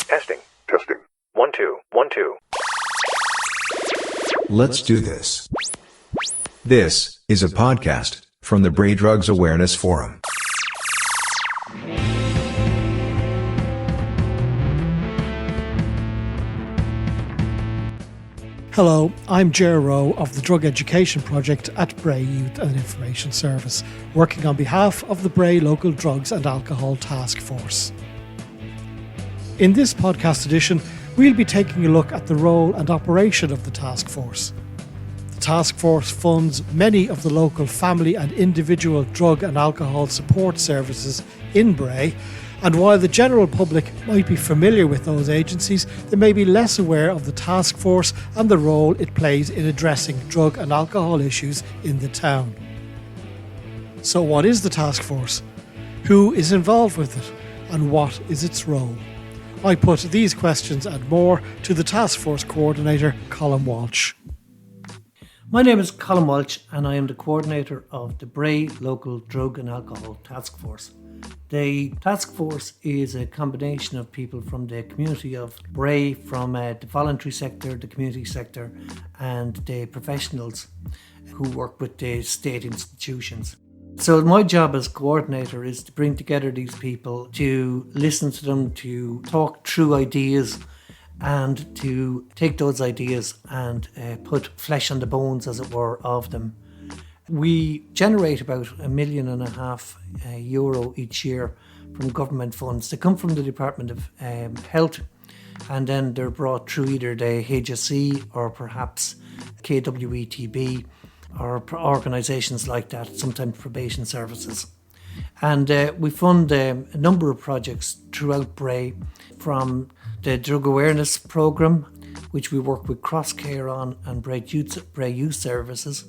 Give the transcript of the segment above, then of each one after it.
Testing. 1 2 1 2. Let's do this. This is a podcast from the Bray Drugs Awareness Forum. Hello, I'm Ger Rowe of the Drug Education Project at Bray Youth and Information Service, working on behalf of the Bray Local Drugs and Alcohol Task Force. In this podcast edition, we'll be taking a look at the role and operation of the task force. The task force funds many of the local family and individual drug and alcohol support services in Bray, and while the general public might be familiar with those agencies, they may be less aware of the task force and the role it plays in addressing drug and alcohol issues in the town. So what is the task force? Who is involved with it? And what is its role? I put these questions and more to the task force coordinator, Colm Walsh. My name is Colm Walsh and I am the coordinator of the Bray Local Drug and Alcohol Task Force. The task force is a combination of people from the community of Bray, from the voluntary sector, the community sector, and the professionals who work with the state institutions. So my job as coordinator is to bring together these people, to listen to them, to talk through ideas, and to take those ideas and put flesh on the bones, as it were, of them. We generate about €1.5 million each year from government funds. They come from the Department of Health, and then they're brought through either the HSE or perhaps KWETB or organisations like that, sometimes probation services. And we fund a number of projects throughout Bray, from the drug awareness programme, which we work with Cross Care on, and Bray Youth Services.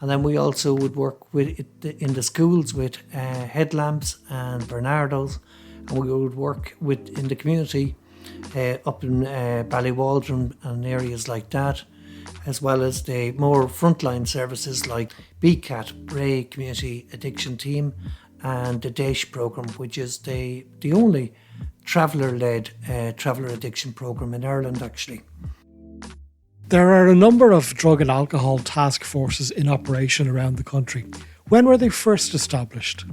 And then we also would work with in the schools with Headlamps and Bernardo's, and we would work with in the community up in Ballywaldron and areas like that, as well as the more frontline services like BCAT, Bray Community Addiction Team, and the DASH programme, which is the only traveller-led traveller addiction programme in Ireland, actually. There are a number of drug and alcohol task forces in operation around the country. When were they first established?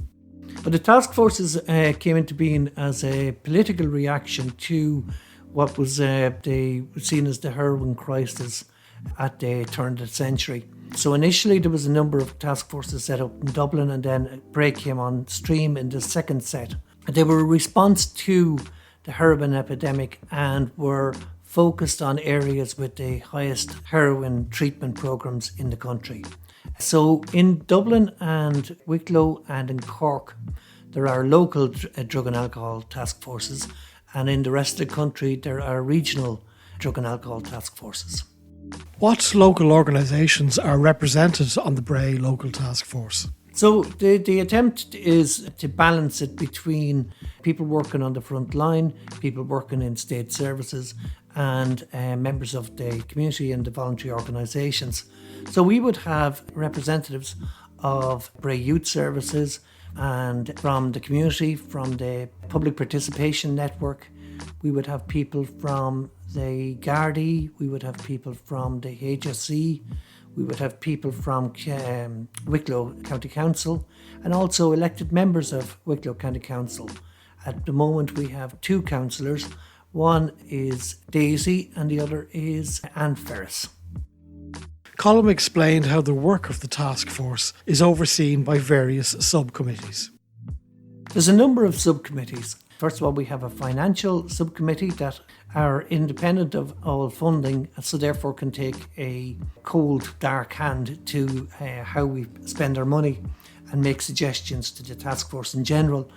But the task forces came into being as a political reaction to what was seen as the heroin crisis at the turn of the century. So initially there was a number of task forces set up in Dublin, and then Bray came on stream in the second set. They were a response to the heroin epidemic and were focused on areas with the highest heroin treatment programmes in the country. So in Dublin and Wicklow and in Cork, there are local drug and alcohol task forces, and in the rest of the country there are regional drug and alcohol task forces. What local organisations are represented on the Bray Local Task Force? So the attempt is to balance it between people working on the front line, people working in state services, and members of the community and the voluntary organisations. So we would have representatives of Bray Youth Services, and from the community, from the Public Participation Network. We would have people from the Gardaí, we would have people from the HSE, we would have people from Wicklow County Council, and also elected members of Wicklow County Council. At the moment we have two councillors. One is Daisy and the other is Anne Ferris. Colm explained how the work of the task force is overseen by various subcommittees. There's a number of subcommittees. First of all, we have a financial subcommittee that are independent of all funding, so therefore can take a cold, dark hand to how we spend our money and make suggestions to the task force in general.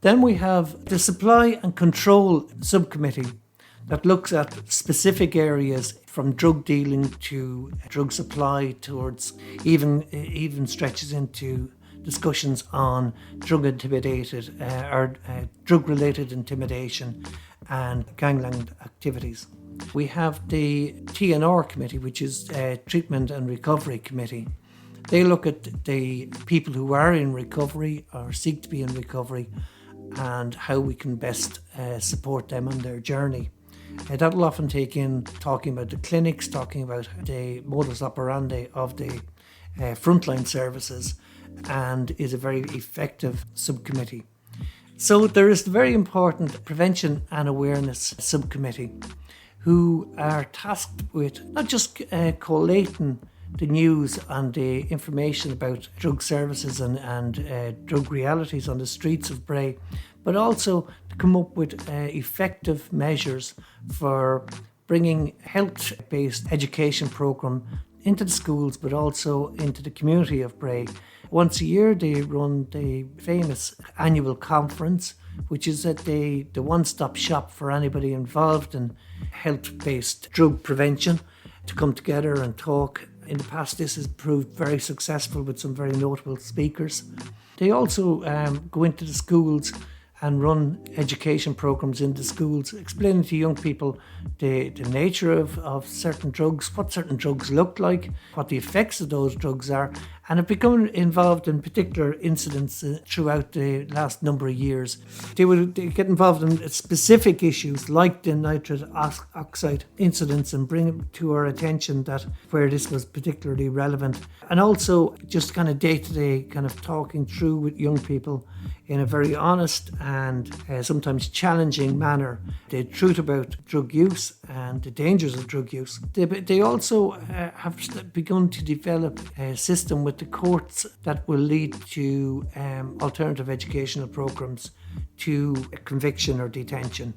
Then we have the supply and control subcommittee that looks at specific areas from drug dealing to drug supply, towards even stretches into discussions on drug-related intimidation and gangland activities. We have the TNR committee, which is Treatment and Recovery Committee. They look at the people who are in recovery or seek to be in recovery and how we can best support them on their journey. That will often take in talking about the clinics, talking about the modus operandi of the frontline services, and is a very effective subcommittee. So there is the very important Prevention and Awareness Subcommittee, who are tasked with not just collating the news and the information about drug services and drug realities on the streets of Bray, but also to come up with effective measures for bringing health-based education programme into the schools, but also into the community of Bray. Once a year they run the famous annual conference, which is at the one-stop shop for anybody involved in health-based drug prevention to come together and talk. In the past, this has proved very successful with some very notable speakers. They also go into the schools and run education programs in the schools, explaining to young people the nature of certain drugs, what certain drugs look like, what the effects of those drugs are, and have become involved in particular incidents throughout the last number of years. They get involved in specific issues like the nitrous oxide incidents and bring it to our attention that where this was particularly relevant. And also just kind of day-to-day kind of talking through with young people in a very honest and sometimes challenging manner the truth about drug use and the dangers of drug use. They also have begun to develop a system with the courts that will lead to alternative educational programs to conviction or detention,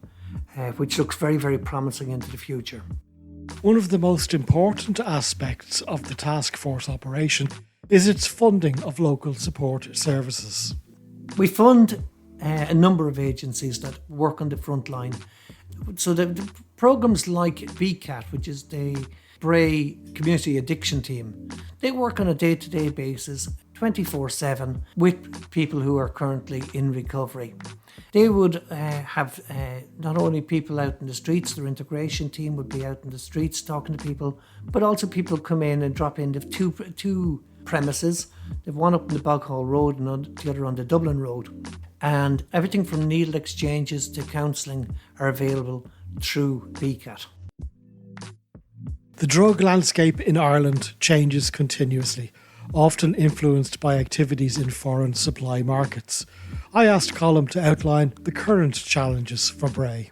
which looks very, very promising into the future. One of the most important aspects of the task force operation is its funding of local support services. We fund a number of agencies that work on the front line. So the programs like BCAT, which is the Bray Community Addiction Team, they work on a day-to-day basis, 24/7, with people who are currently in recovery. They would have not only people out in the streets, their integration team would be out in the streets talking to people, but also people come in and drop in. They have two premises. They've one up in the Boghall Road and the other on the Dublin Road. And everything from needle exchanges to counselling are available through BCAT. The drug landscape in Ireland changes continuously, often influenced by activities in foreign supply markets. I asked Colm to outline the current challenges for Bray.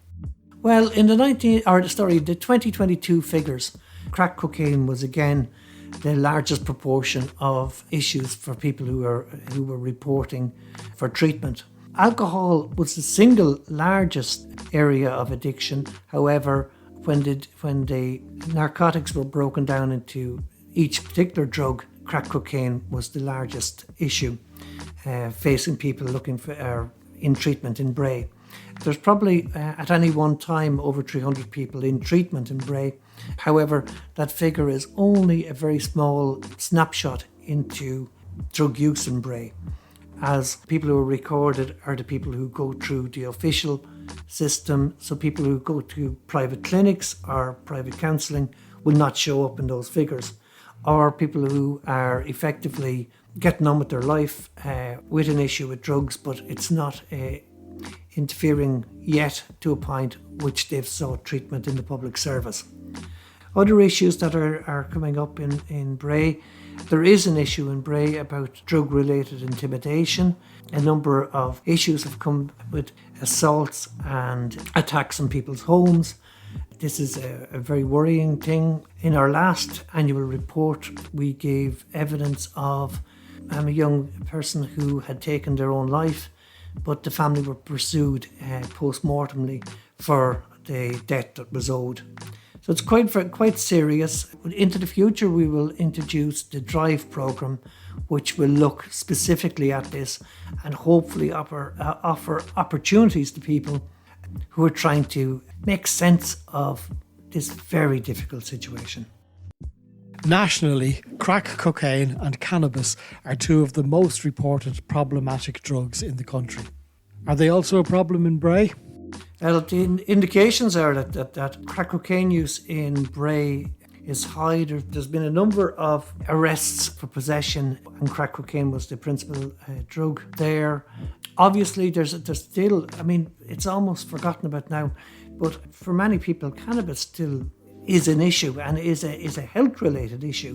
Well, in the 2022 figures, crack cocaine was again the largest proportion of issues for people who were reporting for treatment. Alcohol was the single largest area of addiction. However, when the narcotics were broken down into each particular drug, crack cocaine was the largest issue facing people looking for in treatment in Bray. There's probably at any one time over 300 people in treatment in Bray. However, that figure is only a very small snapshot into drug use in Bray, as people who are recorded are the people who go through the official system. So people who go to private clinics or private counselling will not show up in those figures, or people who are effectively getting on with their life with an issue with drugs, but it's not interfering yet to a point which they've sought treatment in the public service. Other issues that are coming up in Bray, there is an issue in Bray about drug-related intimidation. A number of issues have come with assaults and attacks on people's homes. This is a very worrying thing. In our last annual report, we gave evidence of a young person who had taken their own life, but the family were pursued post-mortemly for the debt that was owed. So it's quite serious. Into the future, we will introduce the DRIVE programme, which will look specifically at this and hopefully offer opportunities to people who are trying to make sense of this very difficult situation. Nationally, crack cocaine and cannabis are two of the most reported problematic drugs in the country. Are they also a problem in Bray? Well, the indications are that crack cocaine use in Bray is high. There's been a number of arrests for possession, and crack cocaine was the principal drug there. Obviously, there's still, I mean, it's almost forgotten about now, but for many people, cannabis still is an issue and is a health-related issue.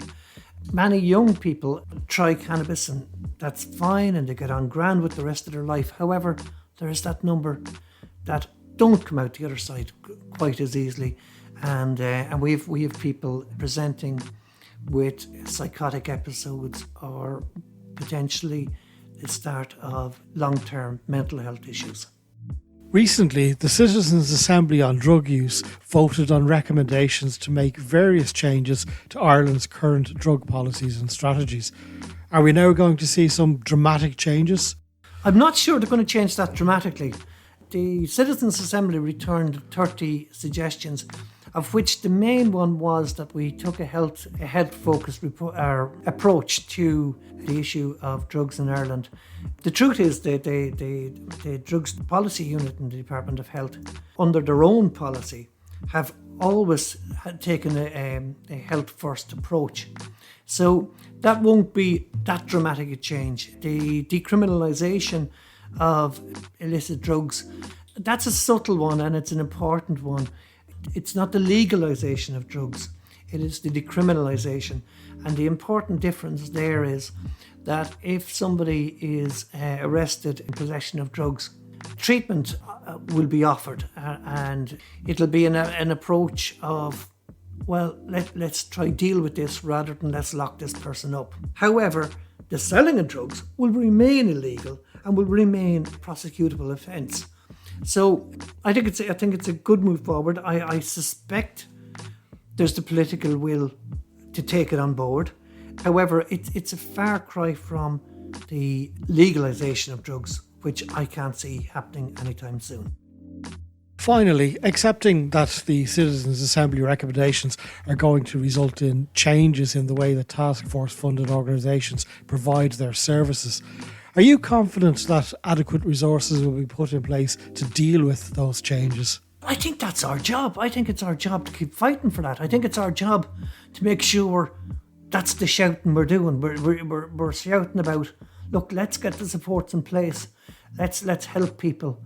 Many young people try cannabis and that's fine and they get on grand with the rest of their life. However, there is that number that don't come out the other side quite as easily. And we have people presenting with psychotic episodes or potentially the start of long-term mental health issues. Recently, the Citizens' Assembly on Drug Use voted on recommendations to make various changes to Ireland's current drug policies and strategies. Are we now going to see some dramatic changes? I'm not sure they're going to change that dramatically. The Citizens' Assembly returned 30 suggestions, of which the main one was that we took a health-focused approach to the issue of drugs in Ireland. The truth is that the Drugs Policy Unit in the Department of Health, under their own policy, have always taken a health-first approach. So that won't be that dramatic a change. The decriminalisation of illicit drugs, that's a subtle one and it's an important one. It's not the legalisation of drugs, it is the decriminalisation. And the important difference there is that if somebody is arrested in possession of drugs, treatment will be offered and it'll be an approach of, well, let's try deal with this rather than let's lock this person up. However, the selling of drugs will remain illegal and will remain a prosecutable offence. So I think it's a good move forward. I suspect there's the political will to take it on board. However, it's a far cry from the legalisation of drugs, which I can't see happening anytime soon. Finally, accepting that the Citizens' Assembly recommendations are going to result in changes in the way that task force funded organisations provide their services, are you confident that adequate resources will be put in place to deal with those changes? I think that's our job. I think it's our job to keep fighting for that. I think it's our job to make sure that's the shouting we're doing. We're shouting about, look, let's get the supports in place. Let's help people.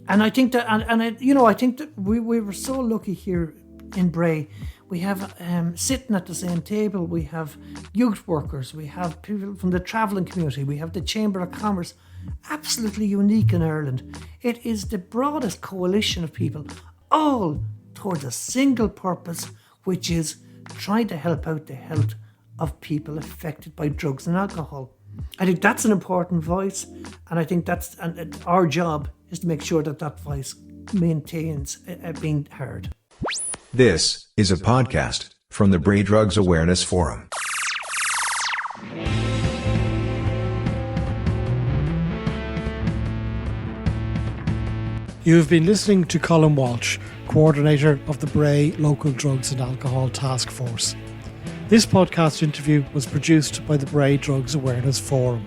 And I think that, I think that we were so lucky here in Bray. We have sitting at the same table, we have youth workers, we have people from the travelling community, we have the Chamber of Commerce. Absolutely unique in Ireland. It is the broadest coalition of people, all towards a single purpose, which is trying to help out the health of people affected by drugs and alcohol. I think that's an important voice, and I think and our job is to make sure that voice maintains being heard. This is a podcast from the Bray Drugs Awareness Forum. You have been listening to Colm Walsh, coordinator of the Bray Local Drugs and Alcohol Task Force. This podcast interview was produced by the Bray Drugs Awareness Forum.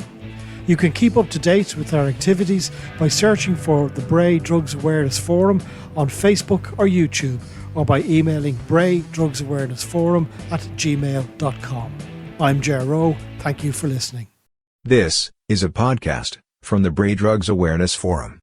You can keep up to date with our activities by searching for the Bray Drugs Awareness Forum on Facebook or YouTube, or by emailing braydrugsawarenessforum@gmail.com. I'm Ger Rowe. Thank you for listening. This is a podcast from the Bray Drugs Awareness Forum.